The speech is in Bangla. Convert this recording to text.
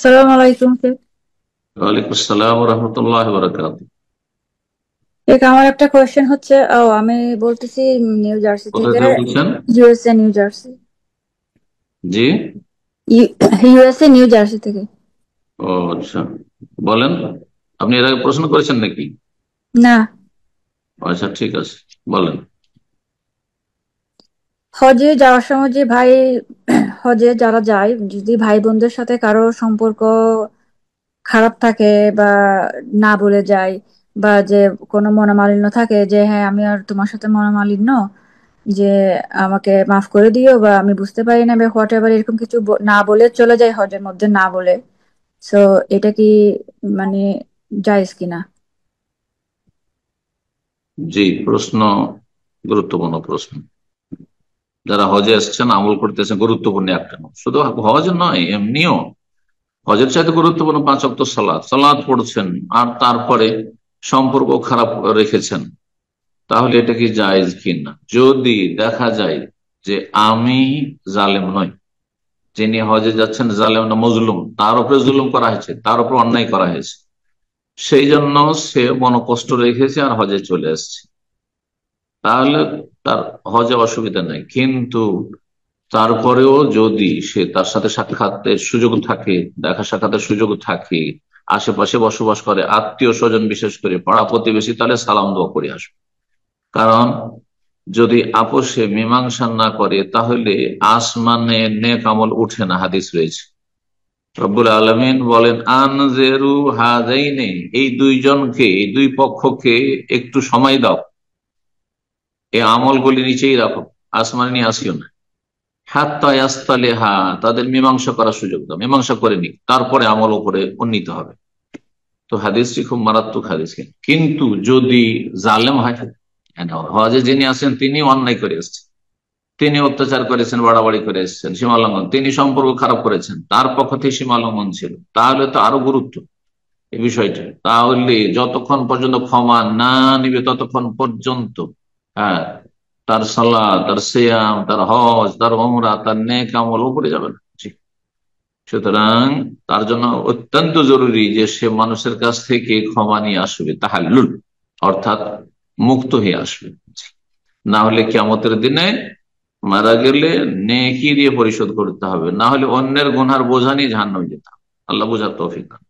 সালাম আলাইকুম শেখ। ওয়ালাইকুম আসসালাম রহমতুল্লাহ বরকাত। শেখ, আমার একটা কোয়েশ্চেন হচ্ছে, আমি বলতেছি নিউ জার্সি কোথা থেকে। থেকে বলছেন? USA New Jersey. জি। ইউএসএ নিউ জার্সি থেকে। ও আচ্ছা, বলেন। আপনি এর আগে প্রশ্ন করেছেন নাকি? না। আচ্ছা, ঠিক আছে, বলেন। হজে যাওয়ার সময় যে ভাই, হজে যারা যায়, যদি ভাই বোনদের সাথে কারো সম্পর্ক খারাপ থাকে বা না বলে যায়, বা যে কোনো মনোমালিন্য থাকে, যে হ্যাঁ আমি আর তোমার সাথে মনোমালিন্য, যে আমাকে মাফ করে দিও, বা আমি বুঝতে পারি না, বা হোয়াট এভার, এরকম কিছু না বলে চলে যায় হজের মধ্যে না বলে। সো এটা কি মানে জায়েজ কিনা? জি, প্রশ্ন গুরুত্বপূর্ণ প্রশ্ন। যারা হজে এসেছেন, আমল করতেছেন, গুরুত্বপূর্ণ একটা নয়, শুধু হজ নয়, এমনিও হজের চাইতে গুরুত্বপূর্ণ 5 ওয়াক্ত সালাত সালাত পড়ছেন, আর তারপরে সম্পর্ক খারাপ রেখেছেন, তাহলে এটা কি জায়েজ কিনা? যদি দেখা যায় যে আমি জালেম নই, যিনি হজে যাচ্ছেন জালেম না মজলুম, তার উপরে জুলুম করা হয়েছে, তার উপর অন্যায় করা হয়েছে, সেই জন্য সে মনোকষ্ট রেখেছে আর হজে চলে আসছে, তাহলে তার হজে অসুবিধা নেই। কিন্তু তারপরেও যদি সে তার সাথে সাক্ষাতের সুযোগ থাকে, দেখা সাক্ষাতের সুযোগ থাকে, আশেপাশে বসবাস করে, আত্মীয় স্বজন বিশেষ করে পাড়া প্রতিবেশী, তাহলে সালাম দোয়া করে আসবে। কারণ যদি আপোষে মীমাংসা না করে, তাহলে আসমানে নেক আমল উঠে না, হাদিস রয়েছে। রব্বুল আলমিন বলেন, আনজেরু হাজাইনে, এই দুইজনকে, এই দুই পক্ষকে একটু সময় দাও, এই আমলগুলি নিচেই রাখো, আসমানে নিয়ে আসিও না। হাত্তা ইয়াস্তালেহা, তাদের মীমাংসা করার সুযোগ দাও, মীমাংসা করে নি, তারপরে আমল উপরে উন্নীত হবে। তো হাদিসটি খুব মারাত্মক হাদিস। কিন্তু যদি জালেম হয়, হজে যিনি আছেন তিনি অন্যায় করে এসেছেন, তিনি অত্যাচার করেছেন, বাড়াবাড়ি করে এসেছেন, সীমা লঙ্ঘন, তিনি সম্পর্ক খারাপ করেছেন, তার পক্ষ থেকে সীমা লঙ্ঘন ছিল, তাহলে তো আরো গুরুত্ব এই বিষয়টা। তাহলে যতক্ষণ পর্যন্ত ক্ষমা না নিবে, ততক্ষণ পর্যন্ত, হ্যাঁ, তার সালাত, তার সিয়াম, তার হজ, তার ওমরা, তার নেক আমল উপরে যাবে না। জি। সুতরাং তার জন্য অত্যন্ত জরুরি যে সে মানুষের কাছ থেকে ক্ষমা নিয়ে আসবে, তাহাল্লুল, অর্থাৎ মুক্ত হয়ে আসবে। জি। না হলে কিয়ামতের দিনে মারা গেলে নেকি দিয়ে পরিশোধ করতে হবে, না হলে অন্যের গুনহার বোঝা নিয়ে জাহান্নামে যেতে হবে। আল্লাহ বুঝার তৌফিক দান।